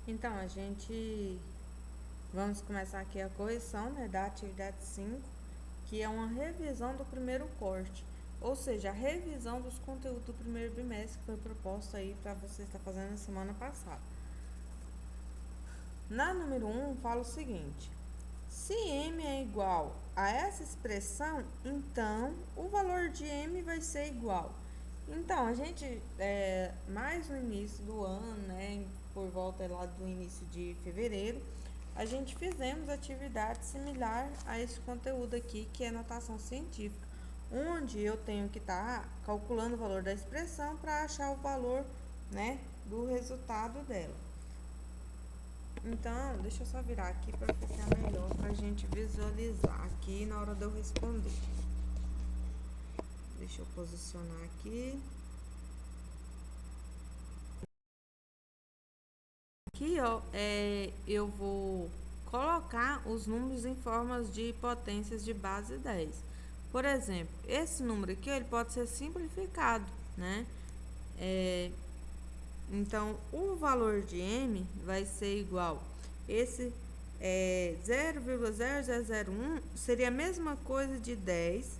Então, vamos começar aqui a correção, né, da atividade 5, que é uma revisão do primeiro corte, ou seja, a revisão dos conteúdos do primeiro bimestre que foi proposto aí para você estar fazendo na semana passada. Na número 1, fala o seguinte: se m é igual a essa expressão, então o valor de m vai ser igual. Então, a gente, mais no início do ano, né, por volta lá do início de fevereiro, a gente fizemos atividade similar a esse conteúdo aqui, que é notação científica, onde eu tenho que estar calculando o valor da expressão para achar o valor, né, do resultado dela. Então, deixa eu só virar aqui para ficar melhor para a gente visualizar aqui na hora de eu responder. Deixa eu posicionar aqui. Aqui, ó, eu vou colocar os números em formas de potências de base 10. Por exemplo, esse número aqui, ó, ele pode ser simplificado, né? Então, o valor de m vai ser igual. Esse 0,0001 seria a mesma coisa de 10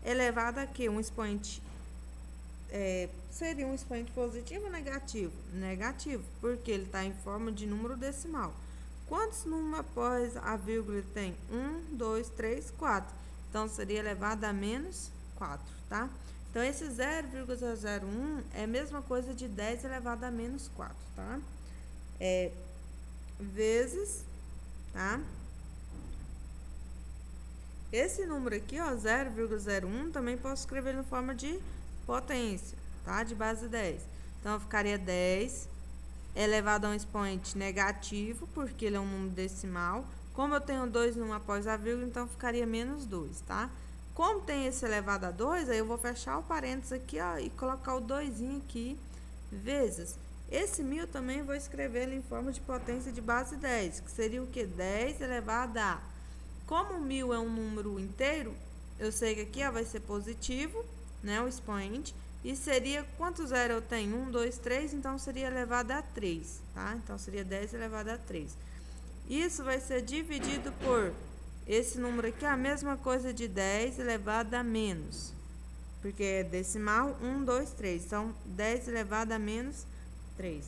elevado a quê? Um expoente seria um expoente positivo ou negativo? Negativo, porque ele está em forma de número decimal. Quantos números após a vírgula tem? 1, 2, 3, 4. Então, seria elevado a menos 4, tá? Então, esse 0,001 é a mesma coisa de 10 elevado a menos 4, tá? Vezes, tá? Esse número aqui, ó, 0,01, também posso escrever na forma de potência, tá? De base 10. Então, ficaria 10 elevado a um expoente negativo, porque ele é um número decimal. Como eu tenho 2 números após a vírgula, então ficaria menos 2, tá? Como tem esse elevado a 2, aí eu vou fechar o parênteses aqui, ó, e colocar o 2 aqui, vezes. Esse 1000 também vou escrever ele em forma de potência de base 10, que seria o que? 10 elevado a... Como 1000 é um número inteiro, eu sei que aqui, ó, vai ser positivo, né, o expoente. E seria, quantos zero eu tenho? 1, 2, 3, então seria elevado a 3, tá? Então, seria 10 elevado a 3. Isso vai ser dividido por esse número aqui, a mesma coisa de 10 elevado a menos. Porque é decimal, 1, 2, 3. Então, 10 elevado a menos 3.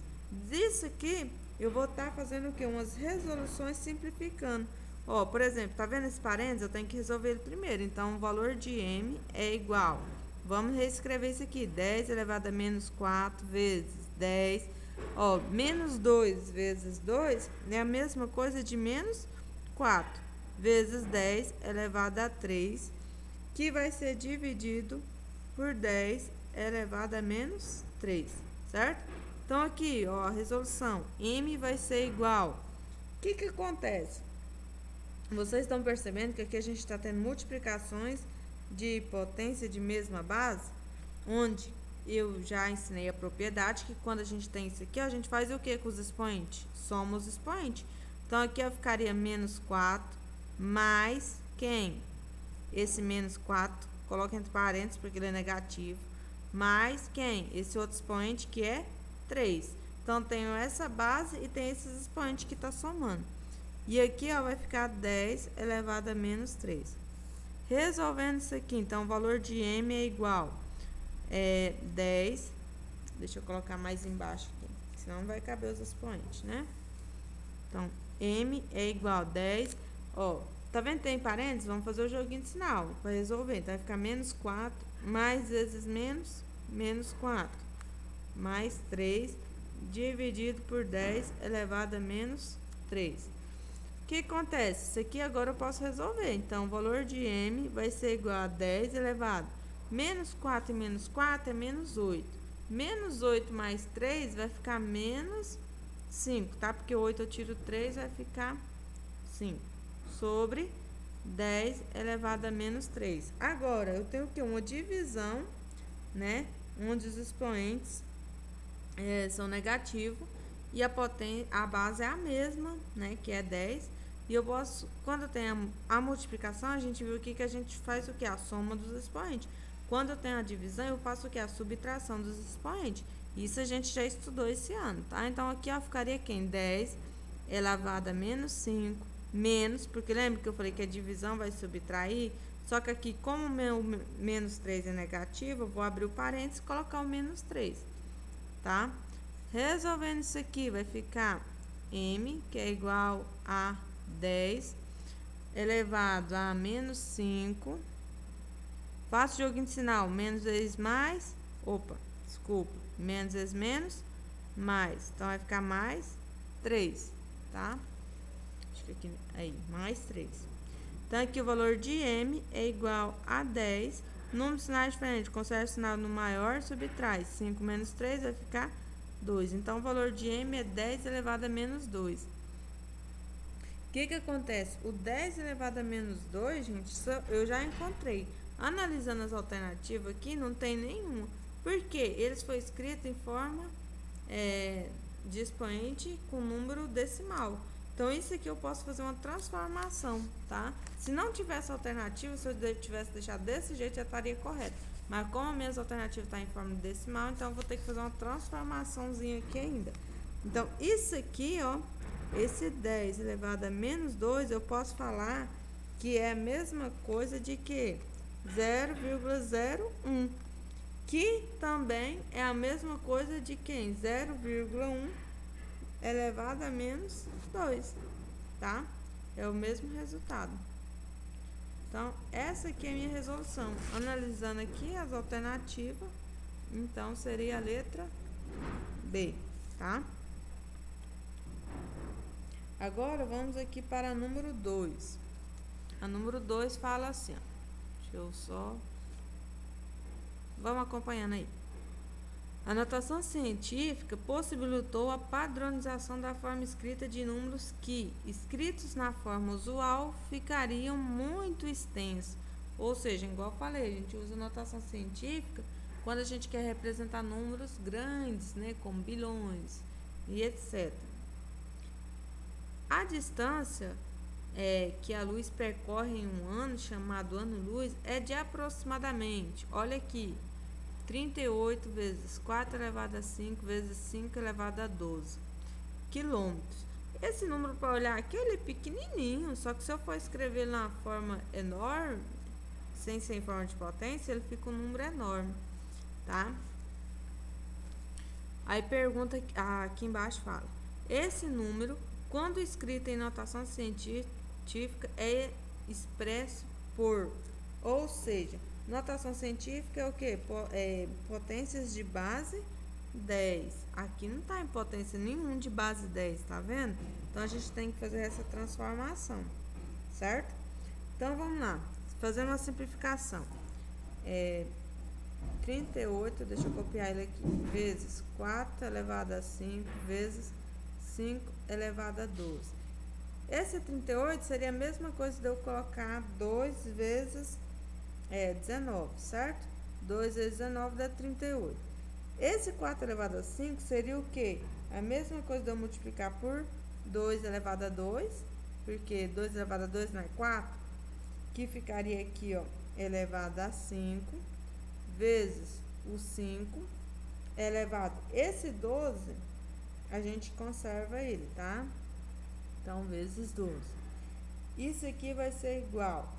Disso aqui, eu vou estar fazendo o quê? Umas resoluções simplificando. Ó, por exemplo, tá vendo esse parênteses? Eu tenho que resolver ele primeiro. Então, o valor de m é igual. Vamos reescrever isso aqui. 10 elevado a menos 4 vezes 10. Ó, menos 2 vezes 2 é a mesma coisa de menos 4 vezes 10 elevado a 3, que vai ser dividido por 10 elevado a menos 3, certo? Então, aqui, ó, a resolução. M vai ser igual. O que que acontece? Vocês estão percebendo que aqui a gente está tendo multiplicações de potência de mesma base, onde eu já ensinei a propriedade que quando a gente tem isso aqui, ó, a gente faz o que com os expoentes? Soma os expoentes. Então, aqui eu ficaria menos 4 mais quem? Esse menos 4, coloca entre parênteses porque ele é negativo, mais quem? Esse outro expoente que é 3. Então, tenho essa base e tem esses expoentes que está somando. E aqui, ó, vai ficar 10 elevado a menos 3. Resolvendo isso aqui, então, o valor de m é igual 10. Deixa eu colocar mais embaixo aqui, senão não vai caber os expoentes, né? Então, m é igual a 10. Ó, tá vendo que tem parênteses? Vamos fazer o joguinho de sinal para resolver. Então, vai ficar menos 4, mais vezes menos, menos 4, mais 3, dividido por 10 elevado a menos 3. O que acontece? Isso aqui agora eu posso resolver. Então, o valor de m vai ser igual a 10 elevado a menos 4 e menos 4 é menos 8. Menos 8 mais 3 vai ficar menos 5, tá? Porque 8 eu tiro 3, vai ficar 5. Sobre 10 elevado a menos 3. Agora, eu tenho que uma divisão, né? Onde os expoentes são negativos e a base é a mesma, né? Que é 10. E eu posso, quando eu tenho a multiplicação, a gente viu aqui que a gente faz o que? A soma dos expoentes. Quando eu tenho a divisão, eu faço o que? A subtração dos expoentes. Isso a gente já estudou esse ano, tá? Então, aqui, ó, ficaria quem? 10 elevado a menos 5, menos, porque lembra que eu falei que a divisão vai subtrair? Só que aqui, como o meu menos 3 é negativo, eu vou abrir o parênteses e colocar o menos 3, tá? Resolvendo isso aqui, vai ficar m, que é igual a 10 elevado a menos 5. Faço joguinho de sinal, menos vezes mais, menos vezes menos, mais. Então, vai ficar mais 3, tá? Acho que aqui, aí, mais 3. Então, aqui o valor de m é igual a 10. Número de sinais diferente, conserva o sinal no maior, subtrai. 5 menos 3 vai ficar 2. Então, o valor de m é 10 elevado a menos 2. O que acontece? O 10 elevado a menos 2, gente, eu já encontrei. Analisando as alternativas aqui, não tem nenhuma. Por quê? Eles foi escrito em forma de expoente com número decimal. Então, isso aqui eu posso fazer uma transformação, tá? Se não tivesse alternativa, se eu tivesse deixado desse jeito, já estaria correto. Mas como a minha alternativa está em forma de decimal, então eu vou ter que fazer uma transformaçãozinha aqui ainda. Então, isso aqui, ó, esse 10 elevado a menos 2, eu posso falar que é a mesma coisa de que 0,01, que também é a mesma coisa de quem? 0,1 elevado a menos 2, tá? É o mesmo resultado. Então, essa aqui é a minha resolução. Analisando aqui as alternativas, então seria a letra B, tá? Agora, vamos aqui para a número 2. A número 2 fala assim, ó. Deixa eu só... Vamos acompanhando aí. A notação científica possibilitou a padronização da forma escrita de números que, escritos na forma usual, ficariam muito extensos. Ou seja, igual eu falei, a gente usa notação científica quando a gente quer representar números grandes, né, como bilhões e etc. A distância que a luz percorre em um ano, chamado ano-luz, é de aproximadamente, olha aqui, 38 vezes 4 elevado a 5 vezes 5 elevado a 12 quilômetros. Esse número, para olhar aqui, ele é pequenininho, só que se eu for escrever na forma enorme, sem ser em forma de potência, ele fica um número enorme, tá? Aí pergunta, aqui embaixo fala, esse número, quando escrito em notação científica, é expresso por, ou seja, notação científica é o que? Potências de base 10. Aqui não está em potência nenhum de base 10, tá vendo? Então, a gente tem que fazer essa transformação, certo? Então, vamos lá. Fazendo uma simplificação. 38, deixa eu copiar ele aqui, vezes 4 elevado a 5, vezes 5 elevado a 12. Esse 38 seria a mesma coisa de eu colocar 2 vezes 19, certo? 2 vezes 19 dá 38. Esse 4 elevado a 5 seria o quê? A mesma coisa de eu multiplicar por 2 elevado a 2, porque 2 elevado a 2 não é 4, que ficaria aqui, ó, elevado a 5, vezes o 5, elevado. Esse 12, a gente conserva ele, tá? Então, vezes 12. Isso aqui vai ser igual.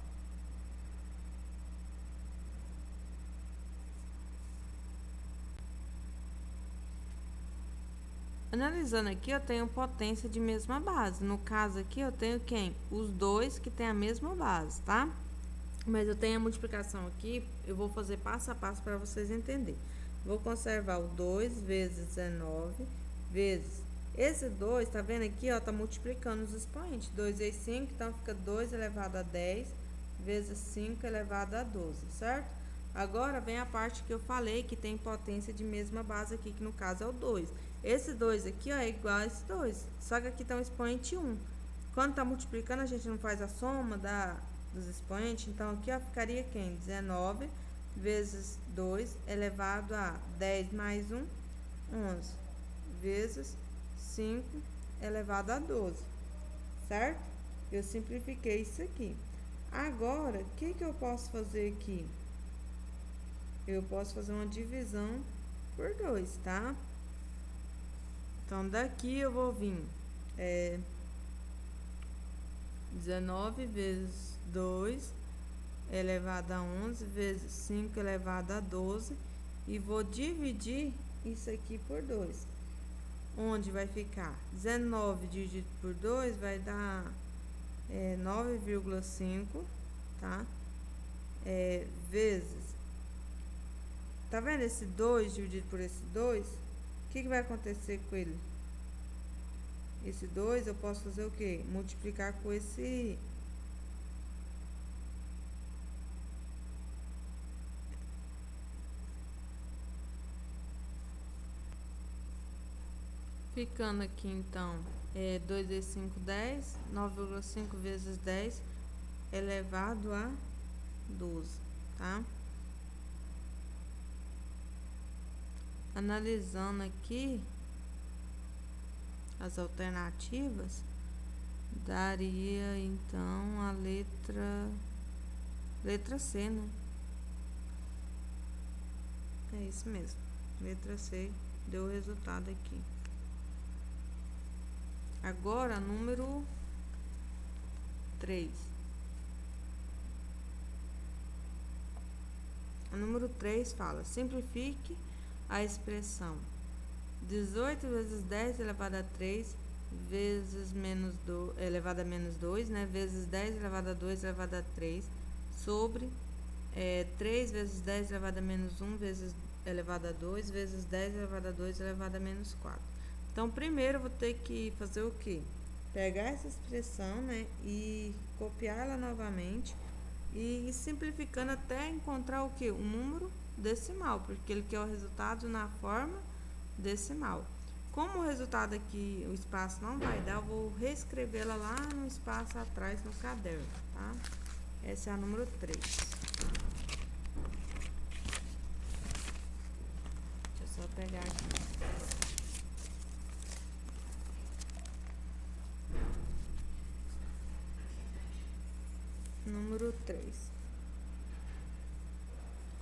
Analisando aqui, eu tenho potência de mesma base. No caso aqui, eu tenho quem? Os dois que tem a mesma base, tá? Mas eu tenho a multiplicação aqui, eu vou fazer passo a passo para vocês entenderem. Vou conservar o 2 vezes 19 vezes... Esse 2, tá vendo aqui, ó, tá multiplicando os expoentes. 2 vezes 5, então fica 2 elevado a 10 vezes 5 elevado a 12, certo? Agora vem a parte que eu falei que tem potência de mesma base aqui, que no caso é o 2. Esse 2 aqui, ó, é igual a esse 2, só que aqui tá um expoente 1. Quando tá multiplicando, a gente não faz a soma dos expoentes, então aqui, ó, ficaria quem? 19 vezes 2 elevado a 10 mais 1, 11, vezes 5 elevado a 12, certo? Eu simplifiquei isso aqui. Agora, o que eu posso fazer aqui? Eu posso fazer uma divisão por 2, tá? Então, daqui eu vou vir 19 vezes 2 elevado a 11 vezes 5 elevado a 12 e vou dividir isso aqui por 2. Onde vai ficar 19 dividido por 2 vai dar 9,5, tá? Vezes, tá vendo esse 2 dividido por esse 2? O que vai acontecer com ele? Esse 2 eu posso fazer o quê? Multiplicar com esse ficando aqui, então, 2 vezes 5, 10. 9,5 vezes 10 elevado a 12, tá? Analisando aqui as alternativas, daria, então, a letra C, né? É isso mesmo. Letra C deu o resultado aqui. Agora, número 3. O número 3 fala: simplifique a expressão 18 vezes 10 elevado a 3 vezes elevado a menos 2, né? Vezes 10 elevado a 2 elevado a 3 sobre 3 vezes 10 elevado a menos 1 vezes elevado a 2 vezes 10 elevado a 2 elevado a menos 4. Então, primeiro eu vou ter que fazer o quê? Pegar essa expressão, né, e copiar ela novamente e ir simplificando até encontrar o quê? Um número decimal, porque ele quer o resultado na forma decimal. Como o resultado aqui, o espaço não vai dar, eu vou reescrevê-la lá no espaço atrás no caderno, tá? Essa é a número 3. Deixa eu só pegar aqui. Número 3.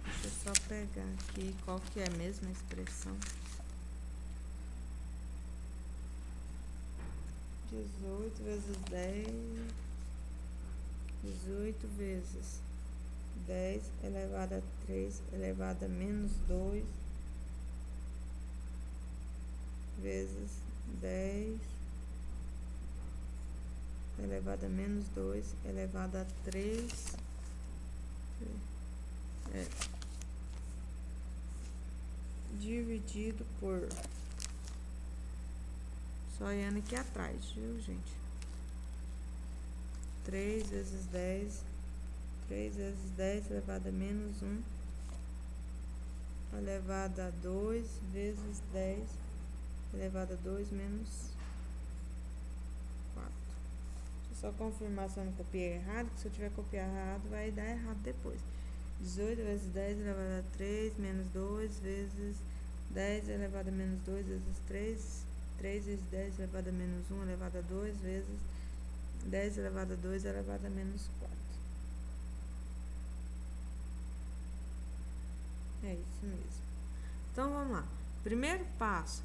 Deixa eu só pegar aqui qual que é a mesma expressão. 18 vezes 10. 18 vezes 10 elevado a 3 elevado a menos 2 vezes 10 elevado a menos 2 elevado a 3 dividido por, só olhando aqui atrás, viu, gente? 3 vezes 10 elevado a menos 1 elevado a 2 vezes 10 elevado a 2 menos 4. Deixa eu só confirmar se eu não copiei errado, que se eu tiver copiado errado vai dar errado depois. 18 vezes 10 elevado a 3 menos 2 vezes 10 elevado a menos 2 vezes 3 vezes 10 elevado a menos 1 elevado a 2 vezes 10 elevado a 2 elevado a menos 4. É isso mesmo. Então, vamos lá. Primeiro passo.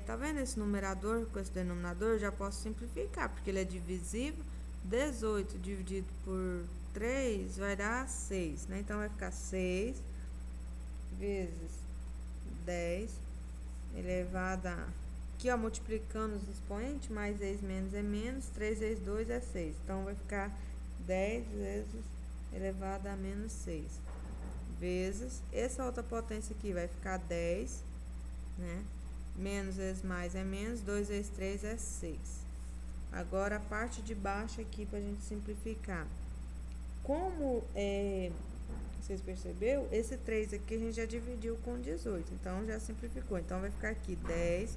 Tá vendo esse numerador com esse denominador? Eu já posso simplificar, porque ele é divisível. 18 dividido por 3 vai dar 6, né? Então, vai ficar 6 vezes 10 elevado a... Aqui, ó, multiplicando os expoentes, mais 6 menos é menos, 3 vezes 2 é 6. Então, vai ficar 10 vezes elevado a menos 6. Vezes, essa outra potência aqui vai ficar 10, né? Menos vezes mais é menos, 2 vezes 3 é 6. Agora, a parte de baixo aqui, pra gente simplificar. Como vocês perceberam, esse 3 aqui a gente já dividiu com 18, então já simplificou. Então, vai ficar aqui 10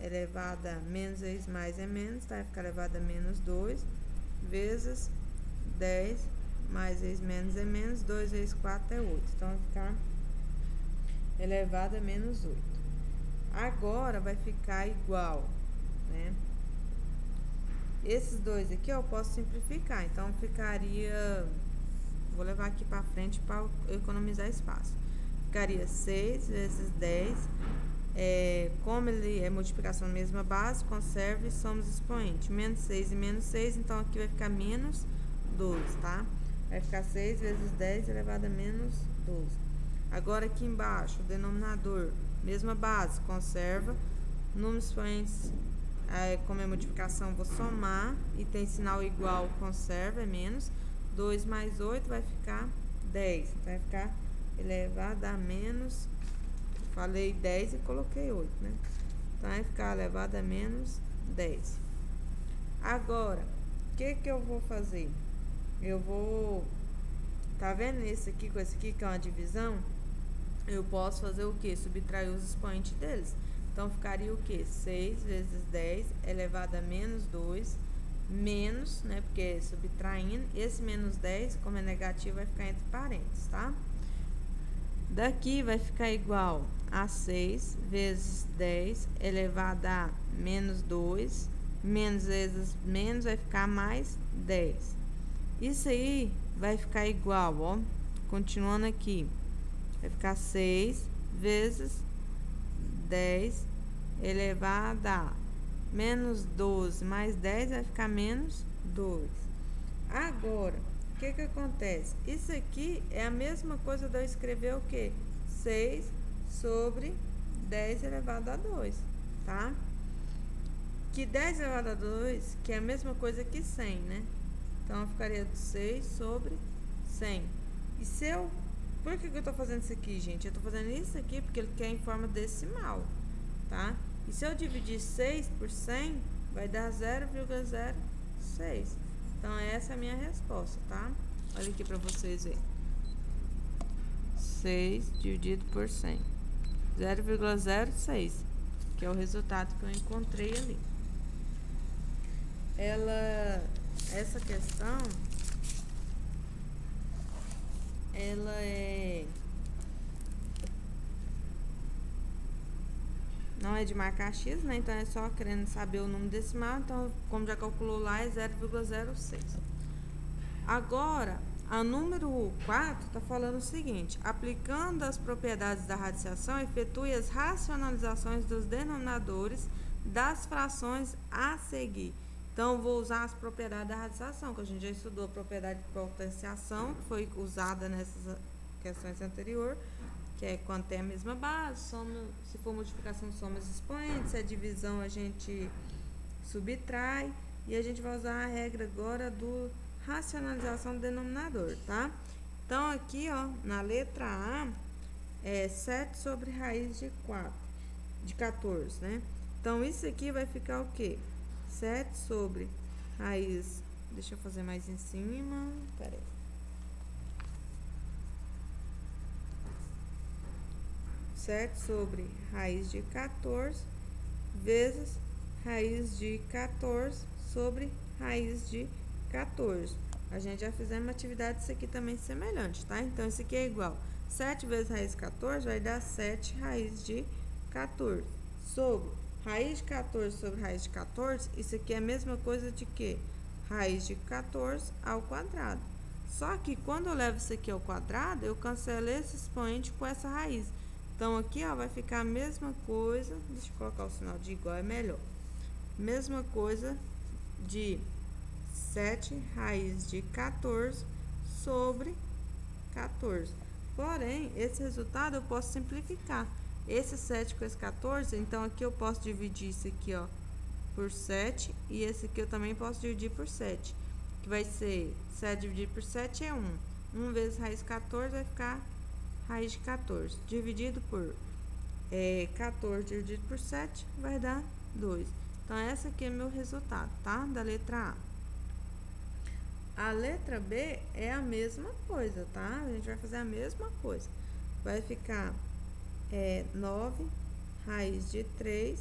elevado a menos vezes mais é menos, tá? Vai ficar elevado a menos 2 vezes 10 mais vezes menos é menos, 2 vezes 4 é 8. Então, vai ficar elevado a menos 8. Agora, vai ficar igual, né? Esses dois aqui, ó, eu posso simplificar. Então, ficaria... Vou levar aqui pra frente para economizar espaço. Ficaria 6 vezes 10 como ele é multiplicação na mesma base, conserva e somos expoente. Menos 6 e menos 6, então aqui vai ficar menos 12, tá? Vai ficar 6 vezes 10 elevado a menos 12. Agora aqui embaixo, o denominador, mesma base, conserva. Números expoentes, como é multiplicação, vou somar. E tem sinal igual, conserva, é menos. 2 mais 8 vai ficar 10. Então, vai ficar elevado a menos... Falei 10 e coloquei 8, né? Então, vai ficar elevado a menos 10. Agora, o que eu vou fazer? Eu vou... Tá vendo esse aqui com esse aqui, que é uma divisão? Eu posso fazer o quê? Subtrair os expoentes deles. Então, ficaria o quê? 6 vezes 10 elevado a menos 2, menos, né? Porque é subtraindo. Esse menos 10, como é negativo, vai ficar entre parênteses, tá? Daqui vai ficar igual a 6 vezes 10 elevado a menos 2, menos vezes menos vai ficar mais 10. Isso aí vai ficar igual, ó, continuando aqui, vai ficar 6 vezes 10 elevado a menos 12 mais 10 vai ficar menos 2. Agora, o que acontece? Isso aqui é a mesma coisa de eu escrever o quê? 6 sobre 10 elevado a 2, tá? Que 10 elevado a 2, que é a mesma coisa que 100, né? Então, ficaria 6 sobre 100. E se eu... Por que eu tô fazendo isso aqui, gente? Eu tô fazendo isso aqui porque ele quer em forma decimal, tá? E se eu dividir 6 por 100, vai dar 0,06. Então, essa é a minha resposta, tá? Olha aqui pra vocês verem. 6 dividido por 100. 0,06, que é o resultado que eu encontrei ali. Essa questão, ela não é de marcar X, né? Então, é só querendo saber o número decimal. Então, como já calculou lá, é 0,06. Agora, a número 4 está falando o seguinte: aplicando as propriedades da radiciação, efetue as racionalizações dos denominadores das frações a seguir. Então, vou usar as propriedades da radiciação, que a gente já estudou a propriedade de potenciação, que foi usada nessas questões anteriores, que é quando tem a mesma base, se for multiplicação, soma os expoentes, se é divisão, a gente subtrai, e a gente vai usar a regra agora do racionalização do denominador, tá? Então, aqui, ó, na letra A, é 7 sobre raiz de 14, né? Então, isso aqui vai ficar o quê? 7 sobre raiz, deixa eu fazer mais em cima, peraí. 7 sobre raiz de 14 vezes raiz de 14 sobre raiz de 14. A gente já fizemos uma atividade isso aqui também semelhante, tá? Então, isso aqui é igual. 7 vezes raiz de 14 vai dar 7 raiz de 14. Sobre raiz de 14 sobre raiz de 14, isso aqui é a mesma coisa de que? Raiz de 14 ao quadrado. Só que quando eu levo isso aqui ao quadrado, eu cancelo esse expoente com essa raiz. Então, aqui, ó, vai ficar a mesma coisa. Deixa eu colocar o sinal de igual, é melhor. Mesma coisa de 7 raiz de 14 sobre 14. Porém, esse resultado eu posso simplificar. Esse 7 com esse 14, então aqui eu posso dividir isso aqui, ó, por 7. E esse aqui eu também posso dividir por 7. Que vai ser 7 dividido por 7 é 1. 1 vezes raiz de 14 vai ficar raiz de 14. Dividido por 14 dividido por 7 vai dar 2. Então, essa aqui é meu resultado, tá? Da letra A. A letra B é a mesma coisa, tá? A gente vai fazer a mesma coisa. Vai ficar 9 raiz de 3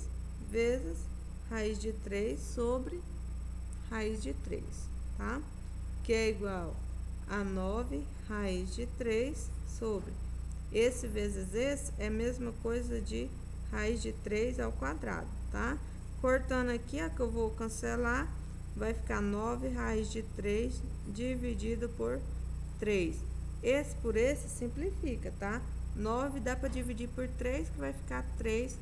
vezes raiz de 3 sobre raiz de 3, tá? Que é igual a 9 raiz de 3 sobre. Esse vezes esse é a mesma coisa de raiz de 3 ao quadrado, tá? Cortando aqui, ó, que eu vou cancelar, vai ficar 9 raiz de 3 dividido por 3. Esse por esse simplifica, tá? 9 dá para dividir por 3, que vai ficar 3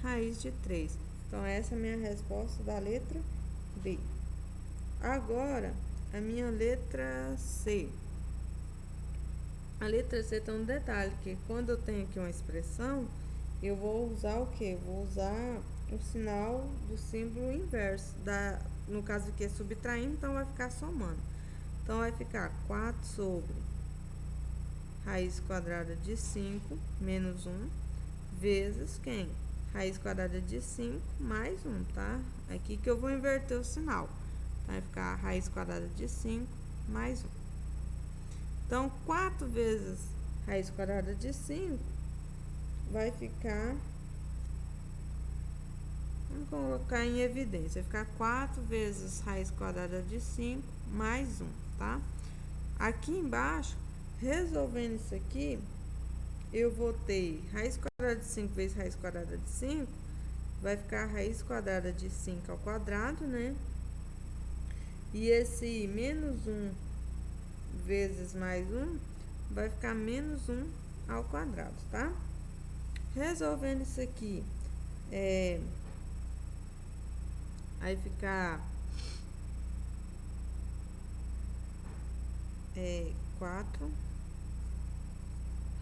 raiz de 3. Então, essa é a minha resposta da letra B. Agora, a minha letra C. A letra C tem um detalhe, que quando eu tenho aqui uma expressão, eu vou usar o quê? Eu vou usar o sinal do símbolo inverso. No caso aqui é subtraindo, então vai ficar somando. Então, vai ficar 4 sobre raiz quadrada de 5 menos 1 vezes quem? Raiz quadrada de 5 mais 1, tá? Aqui que eu vou inverter o sinal. Então, vai ficar raiz quadrada de 5 mais 1. Então, 4 vezes raiz quadrada de 5 vai ficar... Vamos colocar em evidência. Vai ficar 4 vezes raiz quadrada de 5 mais 1, tá? Aqui embaixo, resolvendo isso aqui, eu vou ter raiz quadrada de 5 vezes raiz quadrada de 5, vai ficar raiz quadrada de 5 ao quadrado, né? E esse menos 1 vezes mais 1 vai ficar menos 1 ao quadrado, tá? Resolvendo isso aqui, aí ficar 4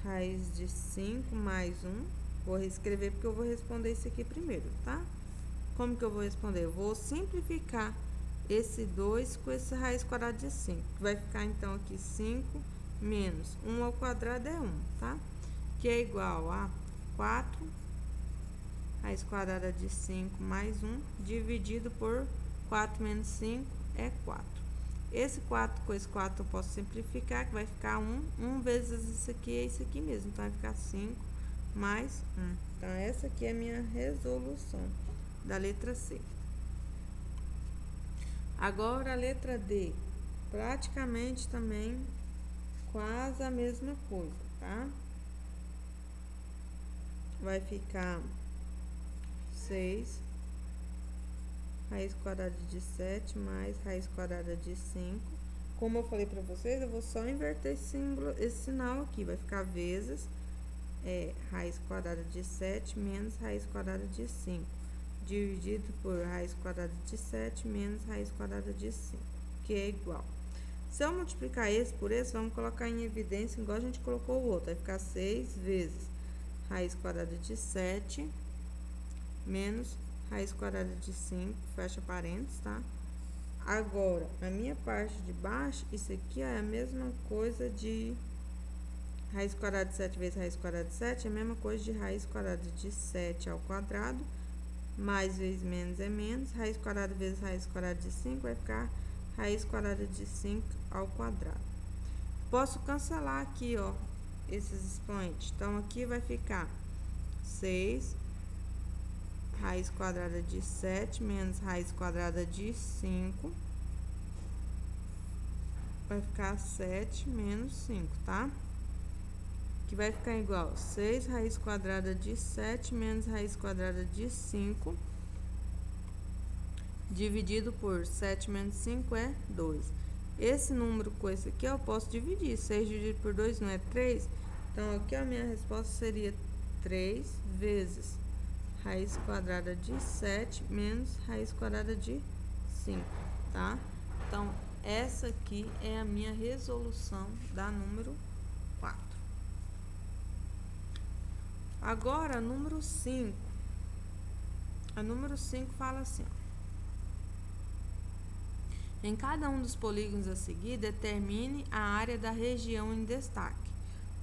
raiz de 5 mais 1. Vou reescrever porque eu vou responder isso aqui primeiro, tá? Como que eu vou responder? Eu vou simplificar esse 2 com esse raiz quadrada de 5. Vai ficar, então, aqui 5 menos 1 ao quadrado é 1, tá? Que é igual a 4 raiz quadrada de 5 mais 1, dividido por 4 menos 5 é 4. Esse 4 com esse 4 eu posso simplificar, que vai ficar 1. 1 vezes isso aqui é isso aqui mesmo. Então, vai ficar 5 mais 1. Então, essa aqui é a minha resolução da letra C. Agora, a letra D. Praticamente também quase a mesma coisa, tá? Vai ficar 6 raiz quadrada de 7 mais raiz quadrada de 5. Como eu falei pra vocês, eu vou só inverter esse sinal aqui. Vai ficar vezes raiz quadrada de 7 menos raiz quadrada de 5. Dividido por raiz quadrada de 7 menos raiz quadrada de 5. Que é igual. Se eu multiplicar esse por esse, vamos colocar em evidência igual a gente colocou o outro. Vai ficar 6 vezes raiz quadrada de 7 menos raiz quadrada de 5, fecha parênteses, tá? Agora, a minha parte de baixo, isso aqui é a mesma coisa de raiz quadrada de 7 vezes raiz quadrada de 7, é a mesma coisa de raiz quadrada de 7 ao quadrado, mais vezes menos é menos, raiz quadrada vezes raiz quadrada de 5 vai ficar raiz quadrada de 5 ao quadrado. Posso cancelar aqui, ó, esses expoentes. Então, aqui vai ficar 6 raiz quadrada de 7 menos raiz quadrada de 5. Vai ficar 7 menos 5, tá? Que vai ficar igual 6 raiz quadrada de 7 menos raiz quadrada de 5. Dividido por 7 menos 5 é 2. Esse número com esse aqui eu posso dividir. 6 dividido por 2 não é 3? Então, aqui a minha resposta seria 3 vezes raiz quadrada de 7 menos raiz quadrada de 5, tá? Então, essa aqui é a minha resolução da número 4. Agora, número 5. A número 5 fala assim: em cada um dos polígonos a seguir, determine a área da região em destaque.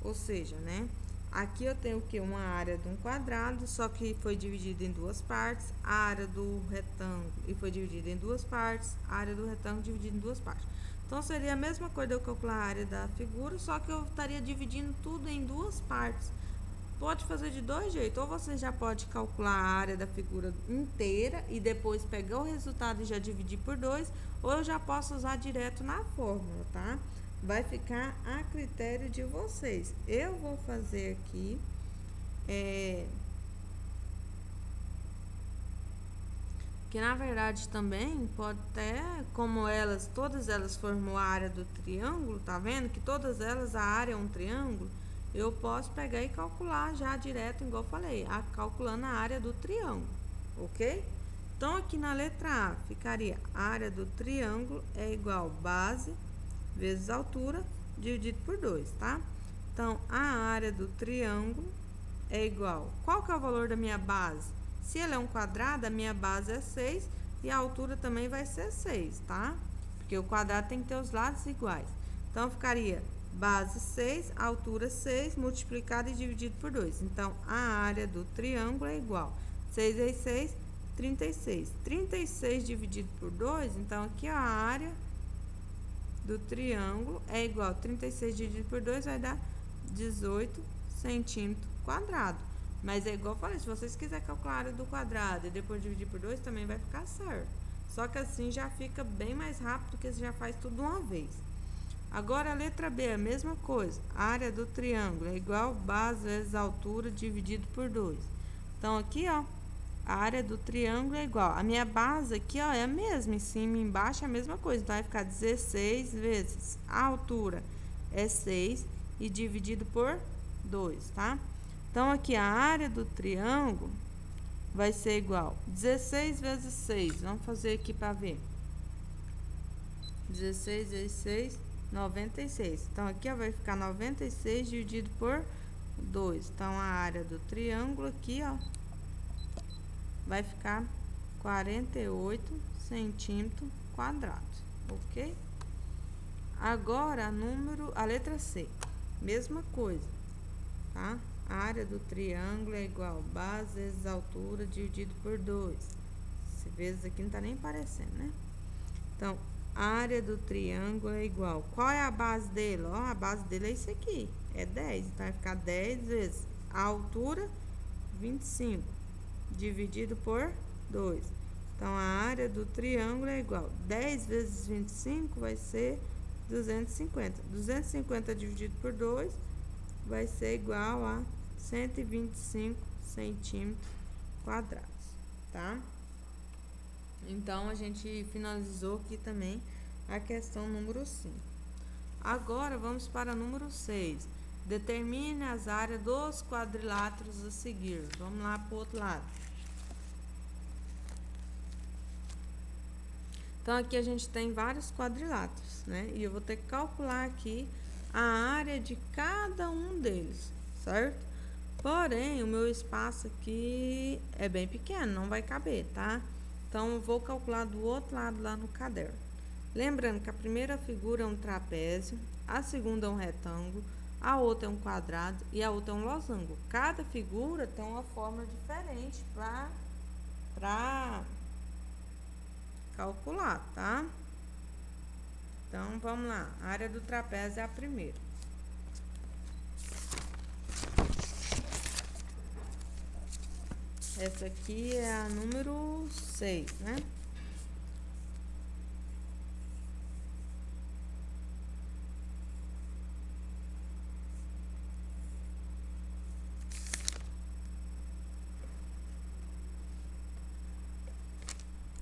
Ou seja, né? Aqui eu tenho o que? Uma área de um quadrado, só que foi dividida em duas partes. A área do retângulo e foi dividida em duas partes. A área do retângulo dividida em duas partes. Então, seria a mesma coisa de eu calcular a área da figura, só que eu estaria dividindo tudo em duas partes. Pode fazer de dois jeitos. Ou você já pode calcular a área da figura inteira e depois pegar o resultado e já dividir por 2. Ou eu já posso usar direto na fórmula, tá? Vai ficar a critério de vocês. Eu vou fazer aqui que na verdade também pode até, como todas elas formam a área do triângulo, tá vendo? Que todas elas, a área é um triângulo. eu posso pegar e calcular já direto, igual eu falei, calculando a área do triângulo, ok? Então, aqui na letra A, ficaria a área do triângulo é igual base vezes altura, dividido por 2, tá? Então, a área do triângulo é igual... Qual que é o valor da minha base? Se ele é um quadrado, a minha base é 6 e a altura também vai ser 6, tá? Porque o quadrado tem que ter os lados iguais. Então, ficaria base 6, altura 6, multiplicado e dividido por 2. Então, a área do triângulo é igual 6 vezes 6, 36. 36 dividido por 2, então, aqui ó, a área do triângulo é igual a 36 dividido por 2 vai dar 18 centímetros quadrados. Mas é igual eu falei, se vocês quiserem calcular a área do quadrado e depois dividir por 2, também vai ficar certo. Só que assim já fica bem mais rápido, porque você já faz tudo de uma vez. Agora a letra B é a mesma coisa. A área do triângulo é igual base vezes altura dividido por 2. Então aqui ó, a área do triângulo é igual. A minha base aqui ó, é a mesma, em cima e embaixo é a mesma coisa. Então vai ficar 16 vezes a altura é 6 e dividido por 2, tá? Então aqui a área do triângulo vai ser igual 16 vezes 6. Vamos fazer aqui para ver. 16 vezes 6, 96. Então aqui ó, vai ficar 96 dividido por 2. Então a área do triângulo aqui ó, vai ficar 48 centímetros quadrados, ok? Agora a letra C, mesma coisa, tá? A área do triângulo é igual base vezes altura dividido por 2. Esse vezes aqui não tá nem aparecendo, né? Então, a área do triângulo é igual. Qual é a base dele? Ó, a base dele é isso aqui, é 10. Então, vai ficar 10 vezes a altura, 25, dividido por 2. Então, a área do triângulo é igual. 10 vezes 25 vai ser 250. 250 dividido por 2 vai ser igual a 125 centímetros quadrados, tá? Então, a gente finalizou aqui também a questão número 5. Agora, vamos para o número 6. Determine as áreas dos quadriláteros a seguir. Vamos lá para o outro lado. Então, aqui a gente tem vários quadriláteros, né? E eu vou ter que calcular aqui a área de cada um deles, certo? Porém, o meu espaço aqui é bem pequeno, não vai caber, tá? Então, eu vou calcular do outro lado lá no caderno. Lembrando que a primeira figura é um trapézio, a segunda é um retângulo, a outra é um quadrado e a outra é um losango. Cada figura tem uma forma diferente para calcular, tá? Então, vamos lá. A área do trapézio é a primeira. Essa aqui é a número 6, né?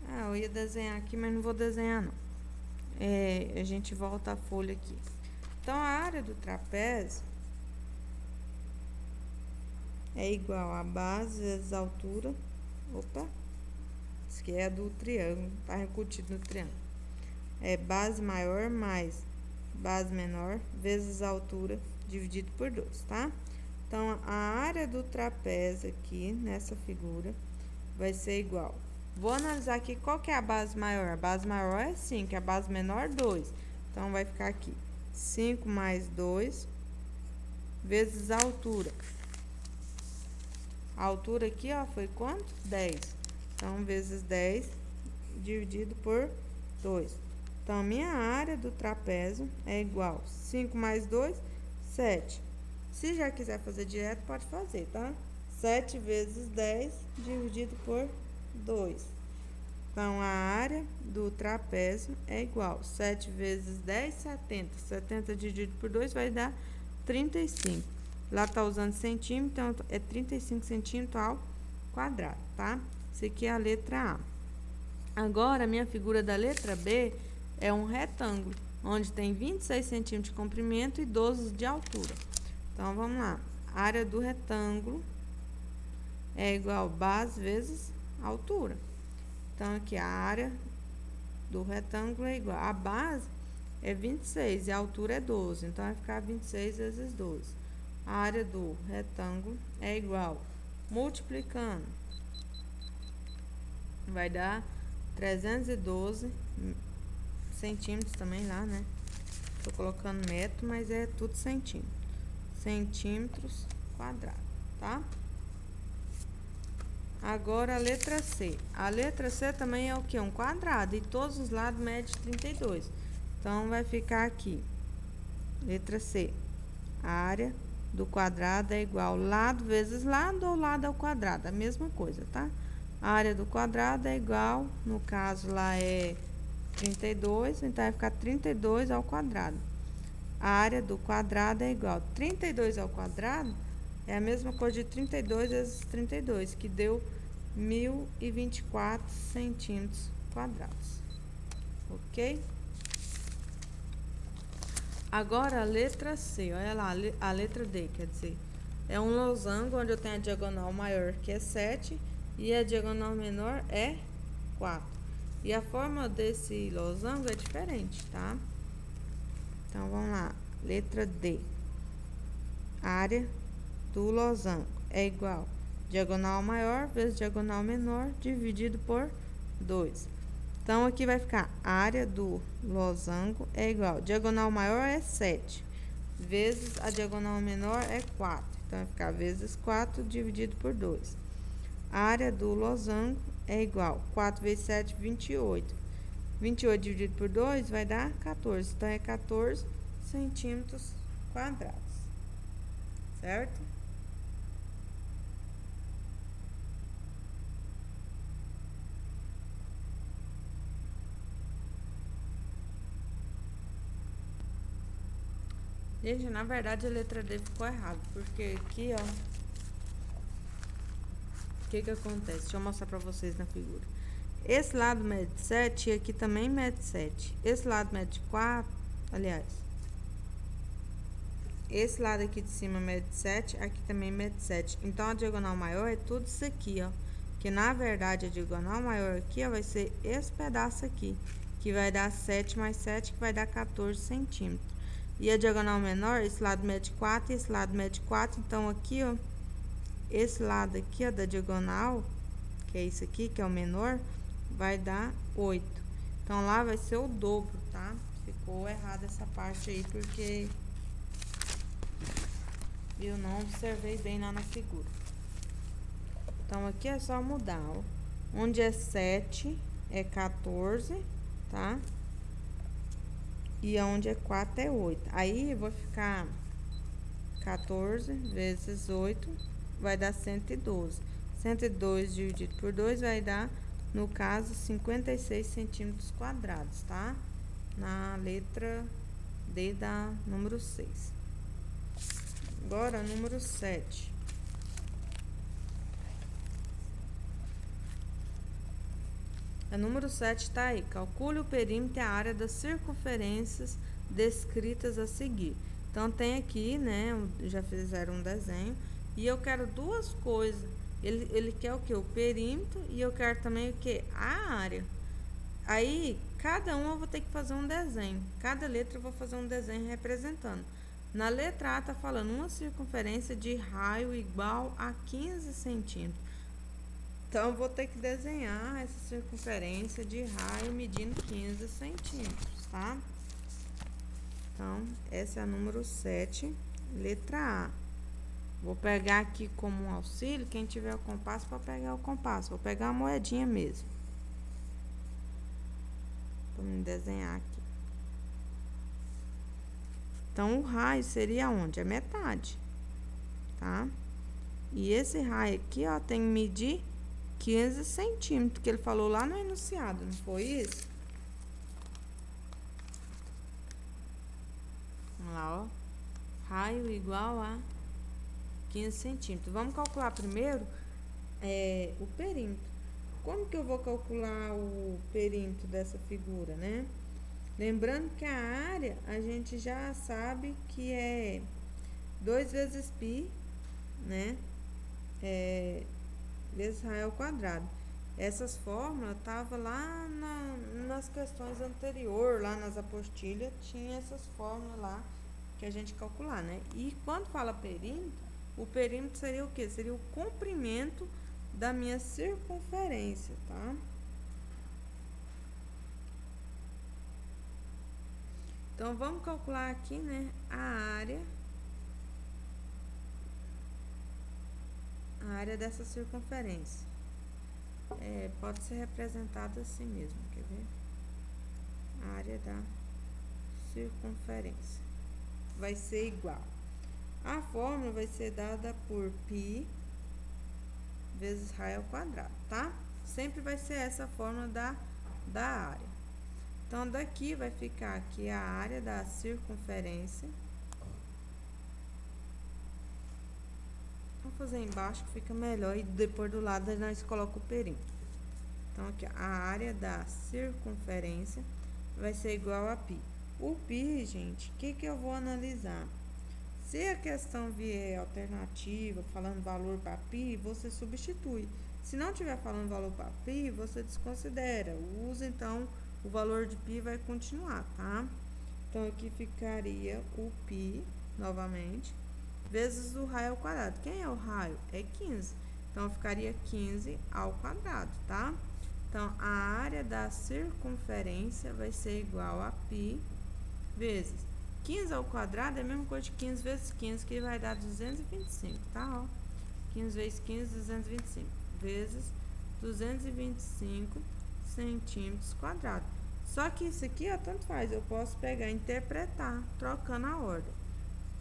Ah, eu ia desenhar aqui, mas não vou desenhar, não. A gente volta a folha aqui. Então, a área do trapézio é igual a base vezes a altura. Opa, isso aqui é a do triângulo, tá incutido no triângulo. É base maior mais base menor vezes a altura dividido por 2, tá? Então, a área do trapézio aqui, nessa figura, vai ser igual. Vou analisar aqui qual que é a base maior. A base maior é 5, a base menor 2. Então, vai ficar aqui 5 mais 2 vezes a altura. A altura aqui, ó, foi quanto? 10. Então, vezes 10 dividido por 2. Então, a minha área do trapézio é igual 5 mais 2, 7. Se já quiser fazer direto, pode fazer, tá? 7 vezes 10 dividido por 2. Então, a área do trapézio é igual 7 vezes 10, 70. 70 dividido por 2 vai dar 35. Lá tá usando centímetro, então é 35 centímetros ao quadrado, tá? Isso aqui é a letra A. Agora, a minha figura da letra B é um retângulo, onde tem 26 centímetros de comprimento e 12 de altura. Então, vamos lá. A área do retângulo é igual base vezes altura. Então, aqui a área do retângulo é igual. A base é 26 e a altura é 12. Então, vai ficar 26 vezes 12. A área do retângulo é igual. Multiplicando, vai dar 312 centímetros também lá, né? Tô colocando metro, mas é tudo centímetro. Centímetros quadrados, tá? Agora a letra C. A letra C também é o que? Um quadrado. E todos os lados mede 32. Então, vai ficar aqui. Letra C. A área do quadrado é igual lado vezes lado ou lado ao quadrado. A mesma coisa, tá? A área do quadrado é igual, no caso lá é 32, então vai ficar 32 ao quadrado. A área do quadrado é igual 32 ao quadrado, é a mesma coisa de 32 vezes 32, que deu 1024 centímetros quadrados. Ok? Agora a letra C, olha lá, a letra D, quer dizer, é um losango onde eu tenho a diagonal maior, que é 7, e a diagonal menor é 4. E a forma desse losango é diferente, tá? Então, vamos lá. Letra D. A área do losango é igual diagonal maior vezes diagonal menor dividido por 2. Então, aqui vai ficar a área do losango é igual. Diagonal maior é 7, vezes a diagonal menor é 4. Então, vai ficar vezes 4 dividido por 2. A área do losango é igual. 4 vezes 7, 28. 28 dividido por 2 vai dar 14. Então, é 14 centímetros quadrados. Certo? Gente, na verdade a letra D ficou errada, porque aqui, ó, o que que acontece? Deixa eu mostrar pra vocês na figura. Esse lado mede 7 e aqui também mede 7. Esse lado mede 4, aliás, esse lado aqui de cima mede 7, aqui também mede 7. Então, a diagonal maior é tudo isso aqui, ó. Que na verdade a diagonal maior aqui, ó, vai ser esse pedaço aqui, que vai dar 7 mais 7, que vai dar 14 centímetros. E a diagonal menor, esse lado mede 4 e esse lado mede 4. Então, aqui, ó, esse lado aqui, ó, da diagonal, que é isso aqui, que é o menor, vai dar 8. Então, lá vai ser o dobro, tá? Ficou errada essa parte aí, porque eu não observei bem lá na figura. Então, aqui é só mudar, ó. Onde é 7, é 14, tá? E onde é 4 é 8. Aí, eu vou ficar 14 vezes 8, vai dar 112. 112 dividido por 2 vai dar, no caso, 56 centímetros quadrados, tá? Na letra D da número 6. Agora, número 7. A número 7 tá aí. Calcule o perímetro e a área das circunferências descritas a seguir. Então, tem aqui, né? Já fizeram um desenho. E eu quero duas coisas. Ele quer o que? O perímetro. E eu quero também o que? A área. Aí, cada um eu vou ter que fazer um desenho. Cada letra eu vou fazer um desenho representando. Na letra A tá falando uma circunferência de raio igual a 15 centímetros. Então, eu vou ter que desenhar essa circunferência de raio medindo 15 centímetros, tá? Então, essa é a número 7, letra A. Vou pegar aqui como um auxílio, quem tiver o compasso, para pegar o compasso. Vou pegar a moedinha mesmo. Vamos desenhar aqui. Então, o raio seria onde? A metade, tá? E esse raio aqui, ó, tem que medir 15 centímetros, que ele falou lá no enunciado, não foi isso? Vamos lá, ó. Raio igual a 15 centímetros. Vamos calcular primeiro o perímetro. Como que eu vou calcular o perímetro dessa figura, né? Lembrando que a área, a gente já sabe que é 2 vezes π, né? Vezes raio ao quadrado. Essas fórmulas estavam lá nas questões anteriores, lá nas apostilhas, tinha essas fórmulas lá que a gente calcular, né? E quando fala perímetro, o perímetro seria o quê? Seria o comprimento da minha circunferência, tá? Então, vamos calcular aqui, né, a área dessa circunferência. Pode ser representado assim mesmo, quer ver? A área da circunferência vai ser igual. A fórmula vai ser dada por π vezes raio ao quadrado, tá? Sempre vai ser essa a fórmula da área. Então, daqui vai ficar aqui a área da circunferência. Vamos fazer embaixo que fica melhor e depois do lado nós colocamos o perímetro. Então, aqui a área da circunferência vai ser igual a π. O π, gente, o que eu vou analisar? Se a questão vier alternativa, falando valor para π, você substitui. Se não tiver falando valor para π, você desconsidera. Usa, então, o valor de π vai continuar, tá? Então, aqui ficaria o π, novamente, vezes o raio ao quadrado. Quem é o raio? É 15. Então, ficaria 15 ao quadrado, tá? Então, a área da circunferência vai ser igual a π vezes 15 ao quadrado é a mesma coisa de 15 vezes 15, que vai dar 225, tá? Ó, 15 vezes 15, 225, vezes 225 centímetros quadrados. Só que isso aqui, ó, tanto faz, eu posso pegar e interpretar, trocando a ordem,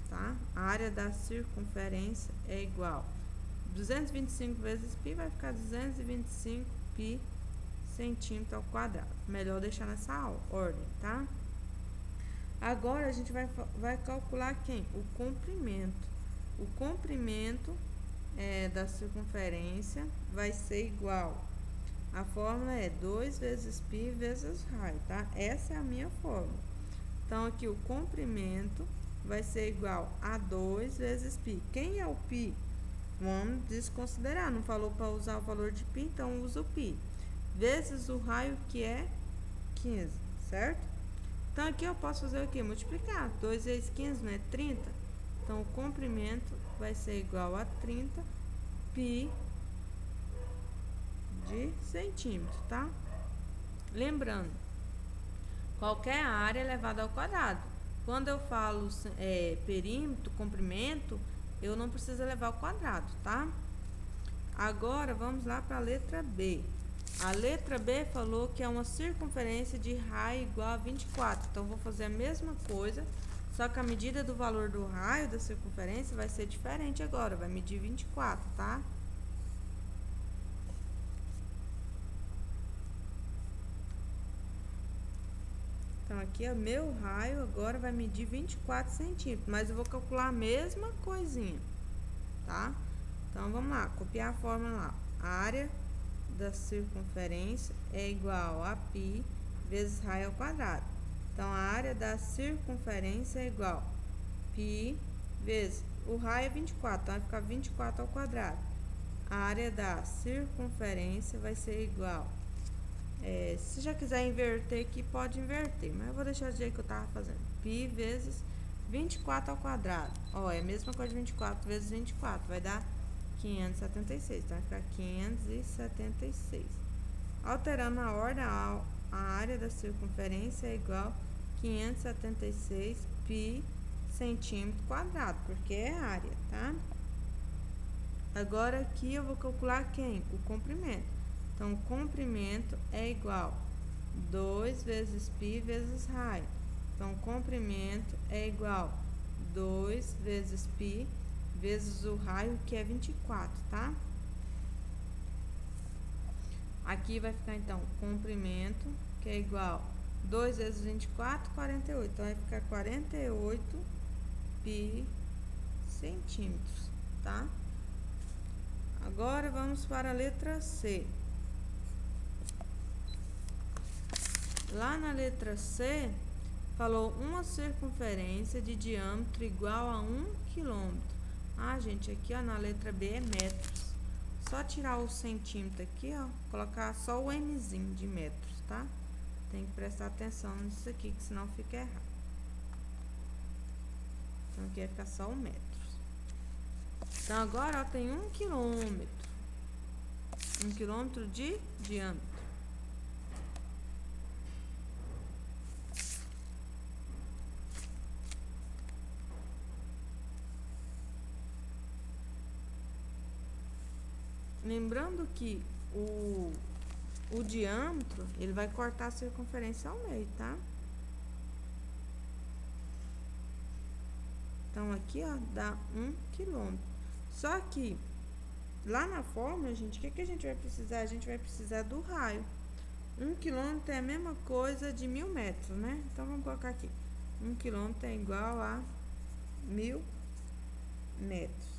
tá? A área da circunferência é igual 225 vezes π, vai ficar 225 π centímetro ao quadrado. Melhor deixar nessa ordem, tá? Agora, a gente vai calcular quem? O comprimento. O comprimento da circunferência vai ser igual. A fórmula é 2 vezes π vezes raio, tá? Essa é a minha fórmula. Então, aqui o comprimento vai ser igual a 2 vezes π. Quem é o π? Vamos desconsiderar. Não falou para usar o valor de π, então usa o π. Vezes o raio, que é 15, certo? Então, aqui eu posso fazer o quê? Multiplicar. 2 vezes 15, né? 30. Então, o comprimento vai ser igual a 30 π de centímetro, tá? Lembrando, qualquer área elevada ao quadrado. Quando eu falo perímetro, comprimento, eu não preciso elevar ao quadrado, tá? Agora, vamos lá para a letra B. A letra B falou que é uma circunferência de raio igual a 24. Então, vou fazer a mesma coisa, só que a medida do valor do raio da circunferência vai ser diferente agora. Vai medir 24, tá? Então, aqui, ó, meu raio agora vai medir 24 centímetros. Mas eu vou calcular a mesma coisinha, tá? Então, vamos lá. Copiar a fórmula lá. A área da circunferência é igual a π vezes raio ao quadrado. Então, a área da circunferência é igual a π vezes, o raio é 24, então vai ficar 24 ao quadrado. A área da circunferência vai ser igual, se já quiser inverter aqui, pode inverter, mas eu vou deixar do jeito que eu tava fazendo. π vezes 24 ao quadrado. Ó, é a mesma coisa de 24 vezes 24, vai dar 576, então vai ficar 576. Alterando a ordem, a área da circunferência é igual a 576 π centímetro quadrado, porque é área, tá? Agora aqui eu vou calcular quem? O comprimento. Então, o comprimento é igual a 2 vezes π vezes raio. Então, o comprimento é igual a 2 vezes π vezes o raio, que é 24, tá? Aqui vai ficar, então, comprimento, que é igual a 2 vezes 24, 48. Então, vai ficar 48 π centímetros, tá? Agora, vamos para a letra C. Lá na letra C, falou uma circunferência de diâmetro igual a 1 quilômetro. Ah, gente, aqui ó, na letra B é metros. Só tirar o centímetro aqui, ó, colocar só o Mzinho de metros, tá? Tem que prestar atenção nisso aqui, que senão fica errado. Então aqui vai ficar só o metros. Então agora, ó, tem 1 quilômetro. 1 quilômetro de diâmetro. Lembrando que o diâmetro, ele vai cortar a circunferência ao meio, tá? Então, aqui, ó, dá 1 quilômetro. Só que, lá na fórmula, gente, o que a gente vai precisar? A gente vai precisar do raio. 1 quilômetro é a mesma coisa de 1000 metros, né? Então, vamos colocar aqui. 1 quilômetro é igual a 1000 metros.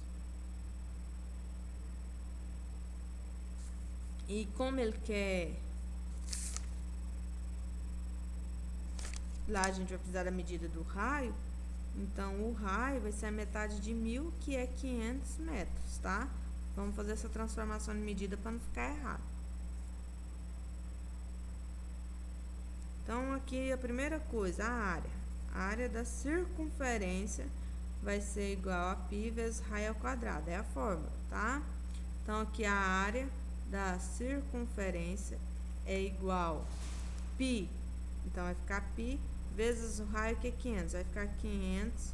E como ele quer... Lá a gente vai precisar da medida do raio. Então, o raio vai ser a metade de 1000, que é 500 metros, tá? Vamos fazer essa transformação de medida para não ficar errado. Então, aqui a primeira coisa, a área. A área da circunferência vai ser igual a π vezes raio ao quadrado. É a fórmula, tá? Então, aqui a área da circunferência é igual a π. Então, vai ficar π vezes o raio, que é 500. Vai ficar 500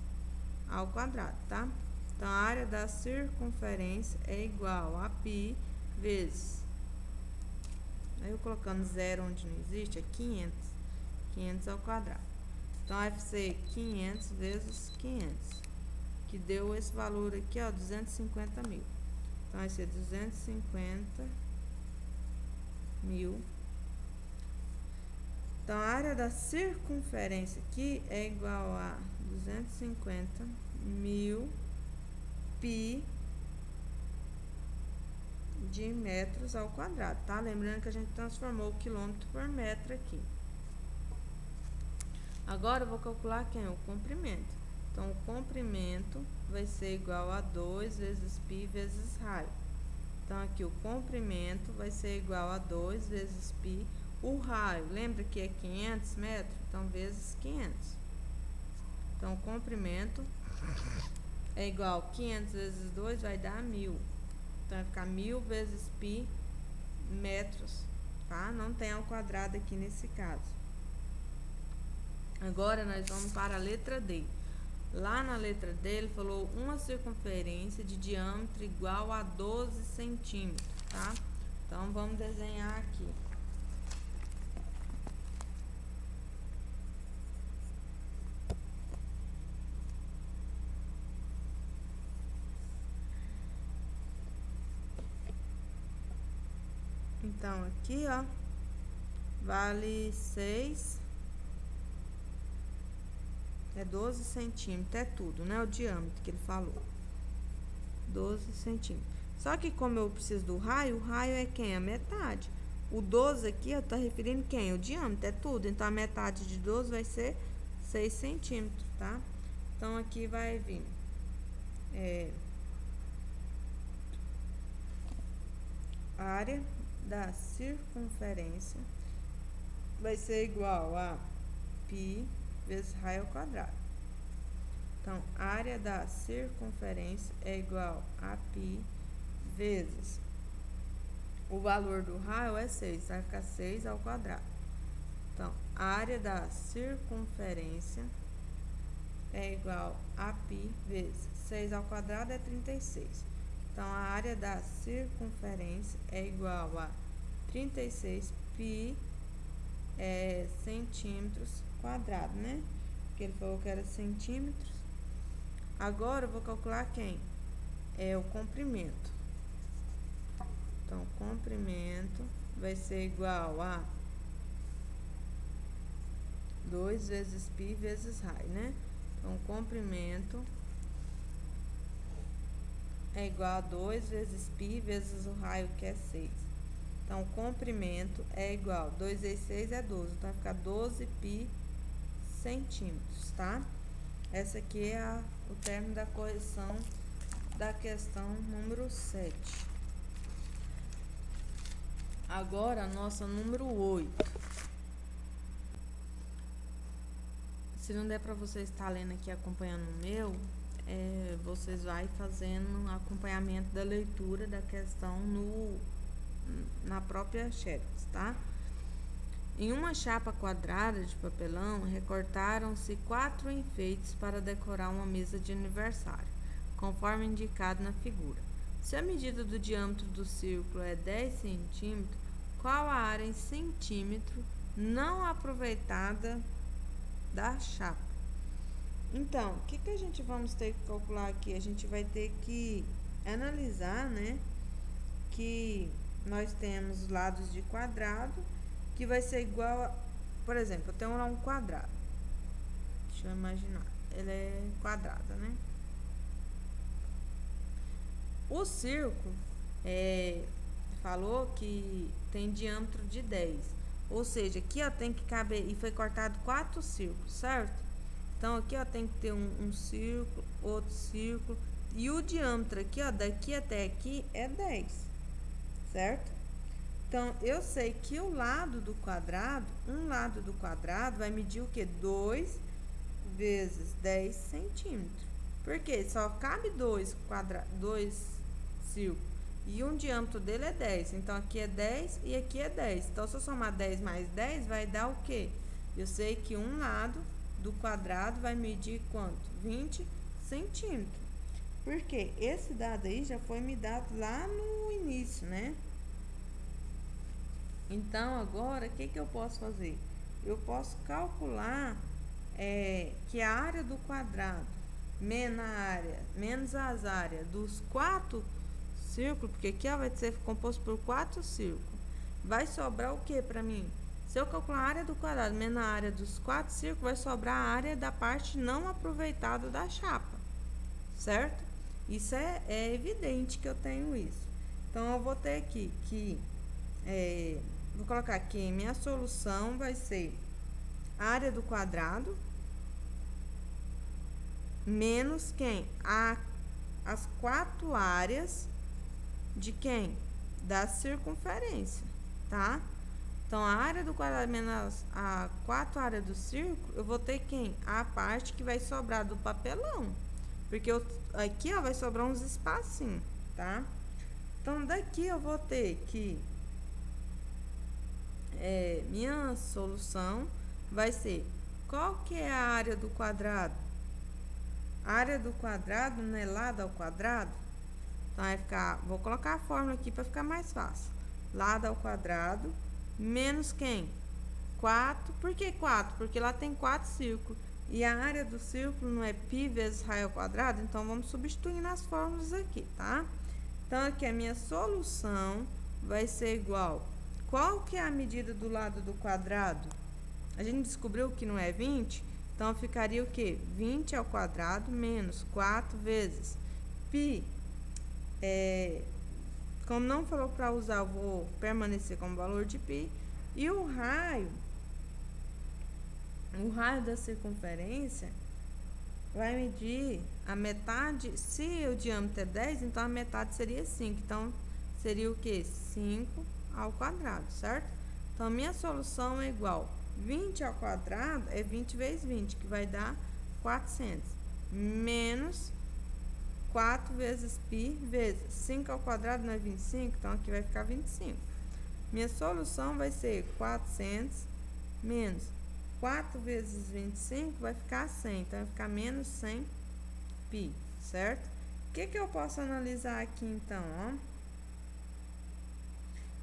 ao quadrado, tá? Então, a área da circunferência é igual a π vezes... Aí, eu colocando zero onde não existe, é 500. 500 ao quadrado. Então, vai ser 500 vezes 500. Que deu esse valor aqui, ó, 250 mil. Então, vai ser 250 mil. Então, a área da circunferência aqui é igual a 250 mil π de metros ao quadrado, tá? Lembrando que a gente transformou o quilômetro por metro aqui. Agora, eu vou calcular quem? O comprimento. Então, o comprimento vai ser igual a 2 vezes π vezes raio. Então, aqui o comprimento vai ser igual a 2 vezes π. O raio, lembra que é 500 metros? Então, vezes 500. Então, o comprimento é igual a 500 vezes 2, vai dar 1000. Então, vai ficar 1000 vezes π metros, tá? Não tem ao quadrado aqui nesse caso. Agora, nós vamos para a letra D. Lá na letra D, ele falou uma circunferência de diâmetro igual a 12 centímetros, tá? Então, vamos desenhar aqui. Então, aqui, ó, vale 6, é 12 centímetros, é tudo, né? O diâmetro que ele falou, 12 centímetros. Só que como eu preciso do raio, o raio é quem? A metade. O 12 aqui, ó, tá referindo quem? O diâmetro, é tudo. Então, a metade de 12 vai ser 6 centímetros, tá? Então, aqui vai vir... a área da circunferência vai ser igual a π vezes raio ao quadrado. Então, a área da circunferência é igual a π vezes o valor do raio é 6, vai ficar 6 ao quadrado. Então, a área da circunferência é igual a π vezes 6 ao quadrado é 36. Então, a área da circunferência é igual a 36 π centímetros quadrados, né? Porque ele falou que era centímetros. Agora, eu vou calcular quem? É o comprimento. Então, o comprimento vai ser igual a 2 vezes π vezes raio, né? Então, o comprimento é igual a 2 vezes π vezes o raio, que é 6. Então, o comprimento é igual a 2 vezes 6 é 12. Então, vai ficar 12 π centímetros, tá? Essa aqui é o término da correção da questão número 7. Agora, a nossa número 8. Se não der para você estar lendo aqui, acompanhando o meu, vocês vai fazendo acompanhamento da leitura da questão na própria xerox, tá? Em uma chapa quadrada de papelão, recortaram-se 4 enfeites para decorar uma mesa de aniversário, conforme indicado na figura. Se a medida do diâmetro do círculo é 10 centímetros, qual a área em centímetro não aproveitada da chapa? Então, o que a gente vamos ter que calcular aqui? A gente vai ter que analisar, né, que nós temos lados de quadrado, que vai ser igual a, por exemplo, eu tenho lá um quadrado. Deixa eu imaginar. Ele é quadrado, né? O círculo falou que tem diâmetro de 10. Ou seja, aqui ó, tem que caber, e foi cortado 4 círculos, certo? Então aqui ó, tem que ter um círculo, outro círculo, e o diâmetro aqui ó, daqui até aqui é 10, certo? Então eu sei que o lado do quadrado, um lado do quadrado vai medir o que? 2 vezes 10 centímetros. Porque só cabe 2 círculos. E um diâmetro dele é 10. Então, aqui é 10 e aqui é 10. Então, se eu somar 10 mais 10, vai dar o quê? Eu sei que um lado do quadrado vai medir quanto? 20 centímetros. Porque esse dado aí já foi me dado lá no início, né? Então, agora, o que eu posso fazer? Eu posso calcular que a área do quadrado menos as áreas dos 4 círculos, porque aqui ó, vai ser composto por 4 círculos. Vai sobrar o que para mim? Se eu calcular a área do quadrado menos a área dos 4 círculos, vai sobrar a área da parte não aproveitada da chapa, certo? Isso é evidente que eu tenho isso. Então, eu vou ter aqui que... vou colocar aqui, minha solução vai ser a área do quadrado menos quem? As 4 áreas de quem? Da circunferência, tá? Então, a área do quadrado menos a 4 áreas do círculo, eu vou ter quem? A parte que vai sobrar do papelão. Porque aqui, ó, vai sobrar uns espacinhos, tá? Então, daqui eu vou ter que... minha solução vai ser... Qual que é a área do quadrado? A área do quadrado não é lado ao quadrado? Então, vai ficar... Vou colocar a fórmula aqui para ficar mais fácil. Lado ao quadrado menos quem? 4. Por que 4? Porque lá tem 4 círculos. E a área do círculo não é π vezes raio ao quadrado? Então, vamos substituir nas fórmulas aqui, tá? Então, aqui a minha solução vai ser igual... Qual que é a medida do lado do quadrado? A gente descobriu que não é 20... Então, ficaria o quê? 20 ao quadrado menos 4 vezes π. Como não falou para usar, eu vou permanecer como valor de π. E o raio da circunferência vai medir a metade. Se o diâmetro é 10, então a metade seria 5. Então, seria o quê? 5 ao quadrado, certo? Então, minha solução é igual... 20 ao quadrado é 20 vezes 20, que vai dar 400. Menos 4 vezes π vezes 5 ao quadrado não é 25, então aqui vai ficar 25. Minha solução vai ser 400 menos 4 vezes 25 vai ficar 100, então vai ficar menos 100 π, certo? O que eu posso analisar aqui então, ó?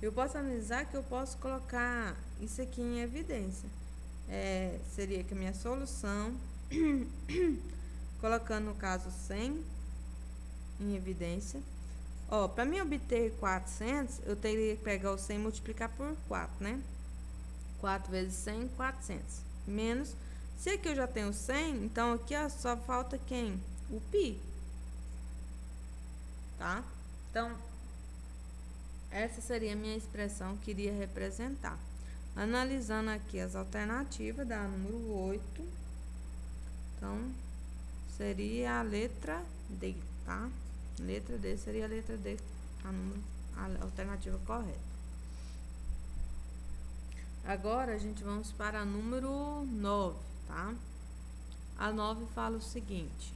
Eu posso analisar que eu posso colocar isso aqui em evidência. Seria que a minha solução, colocando no caso 100 em evidência. Ó, para mim obter 400, eu teria que pegar o 100 e multiplicar por 4, né? 4 vezes 100, 400. Menos, se aqui eu já tenho 100, então aqui ó, só falta quem? O π. Tá? Então... essa seria a minha expressão que iria representar. Analisando aqui as alternativas da número 8, Então, seria a letra D, tá? Letra D seria a letra D, a alternativa correta. Agora, a gente vamos para a número 9, tá? A 9 fala o seguinte.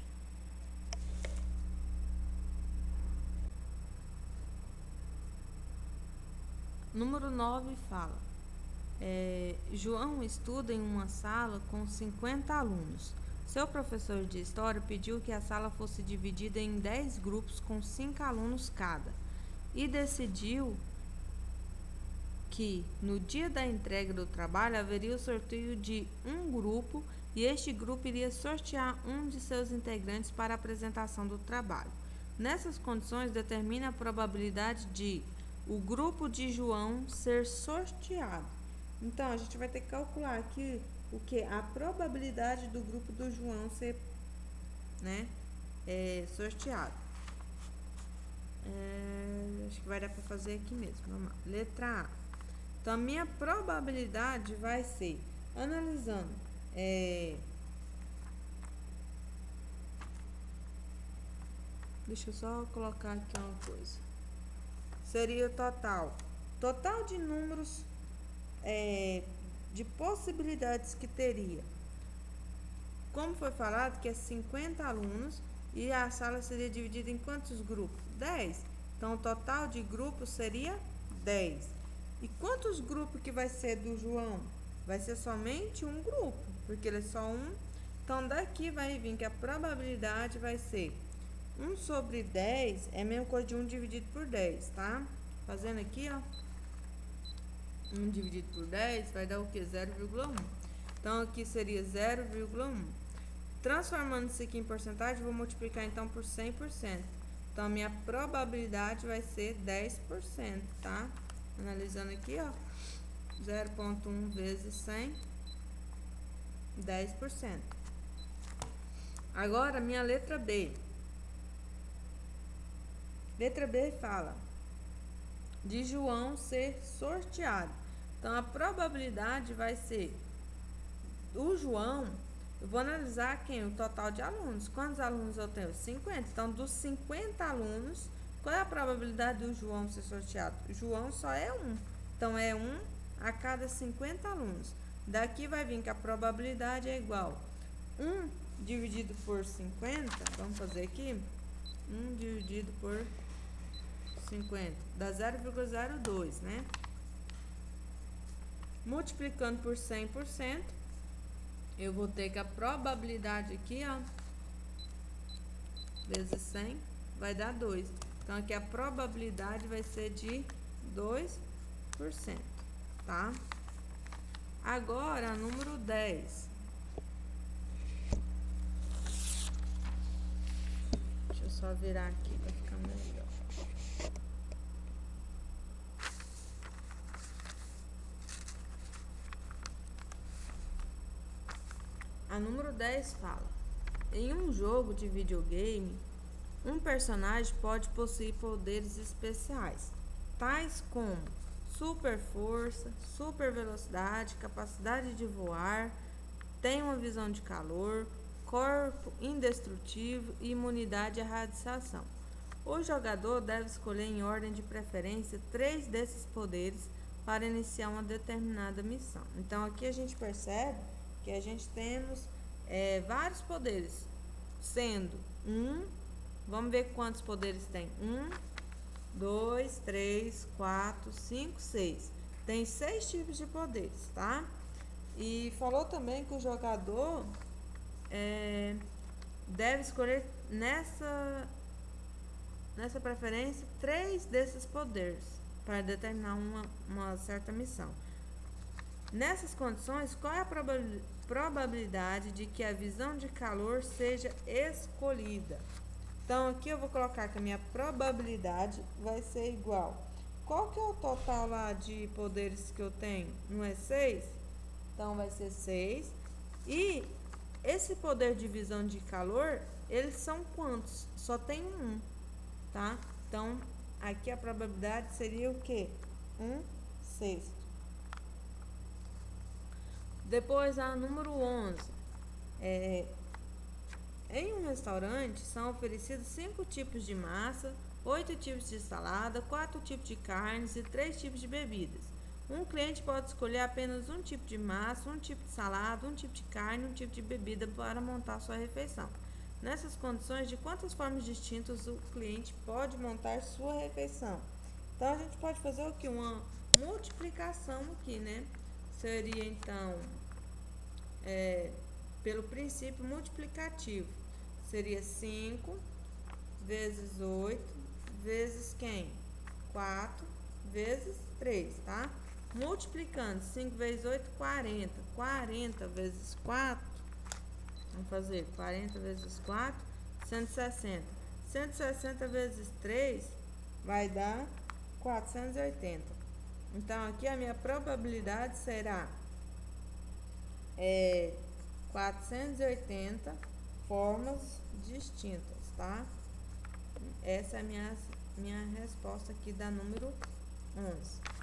Número 9 fala: João estuda em uma sala com 50 alunos. Seu professor de história pediu que a sala fosse dividida em 10 grupos com 5 alunos cada e decidiu que no dia da entrega do trabalho haveria o sorteio de um grupo e este grupo iria sortear um de seus integrantes para a apresentação do trabalho. Nessas condições, determina a probabilidade de o grupo de João ser sorteado. Então, a gente vai ter que calcular aqui o que? A probabilidade do grupo do João ser, né, sorteado. Acho que vai dar para fazer aqui mesmo. Vamos lá. Letra A. Então, a minha probabilidade vai ser, analisando, deixa eu só colocar aqui uma coisa. Seria o total de números, de possibilidades que teria. Como foi falado que é 50 alunos e a sala seria dividida em quantos grupos? 10. Então, o total de grupos seria 10. E quantos grupos que vai ser do João? Vai ser somente um grupo, porque ele é só um. Então, daqui vai vir que a probabilidade vai ser 1 sobre 10, é a mesma coisa de 1 dividido por 10, tá? Fazendo aqui, ó. 1 dividido por 10 vai dar o quê? 0,1. Então, aqui seria 0,1. Transformando isso aqui em porcentagem, vou multiplicar então por 100%. Então, a minha probabilidade vai ser 10%, tá? Analisando aqui, ó. 0,1 vezes 100, 10%. Agora, minha letra B. Letra B fala de João ser sorteado. Então, a probabilidade vai ser o João. Eu vou analisar quem? O total de alunos. Quantos alunos eu tenho? 50. Então, dos 50 alunos, qual é a probabilidade do João ser sorteado? O João só é um. Então, é 1 a cada 50 alunos. Daqui vai vir que a probabilidade é igual 1 dividido por 50. Vamos fazer aqui. 1 dividido por 50. Dá 0,02, né? Multiplicando por 100%. Eu vou ter que a probabilidade aqui, ó, vezes 100, vai dar 2. Então, aqui a probabilidade vai ser de 2%, tá? Agora, número 10. Deixa eu só virar aqui para ficar melhor. A número 10 fala: em um jogo de videogame, um personagem pode possuir poderes especiais, tais como super força, super velocidade, capacidade de voar, tem uma visão de calor, corpo indestrutível e imunidade à radiação. O jogador deve escolher em ordem de preferência 3 desses poderes para iniciar uma determinada missão. Então, aqui a gente percebe que a gente temos vários poderes, sendo vamos ver quantos poderes tem. 1, 2, 3, 4, 5, 6. Tem 6 tipos de poderes, tá? E falou também que o jogador deve escolher nessa preferência 3 desses poderes para determinar uma certa missão. Nessas condições, qual é a probabilidade de que a visão de calor seja escolhida? Então, aqui eu vou colocar que a minha probabilidade vai ser igual. Qual que é o total lá de poderes que eu tenho? Não é 6? Então, vai ser 6. E esse poder de visão de calor, eles são quantos? Só tem um, tá? Então, aqui a probabilidade seria o quê? 1/6. Depois, a número 11. Em um restaurante são oferecidos 5 tipos de massa, 8 tipos de salada, 4 tipos de carnes e 3 tipos de bebidas. Um cliente pode escolher apenas um tipo de massa, um tipo de salada, um tipo de carne e um tipo de bebida para montar sua refeição. Nessas condições, de quantas formas distintas o cliente pode montar sua refeição? Então, a gente pode fazer o que? Uma multiplicação aqui, né? Seria, então, pelo princípio multiplicativo. Seria 5 vezes 8 vezes quem? 4 vezes 3, tá? Multiplicando 5 vezes 8, 40. 40 vezes 4, vamos fazer 40 vezes 4, 160. 160 vezes 3 vai dar 480. Então, aqui a minha probabilidade será 480 formas distintas, tá? Essa é a minha resposta aqui da número 11.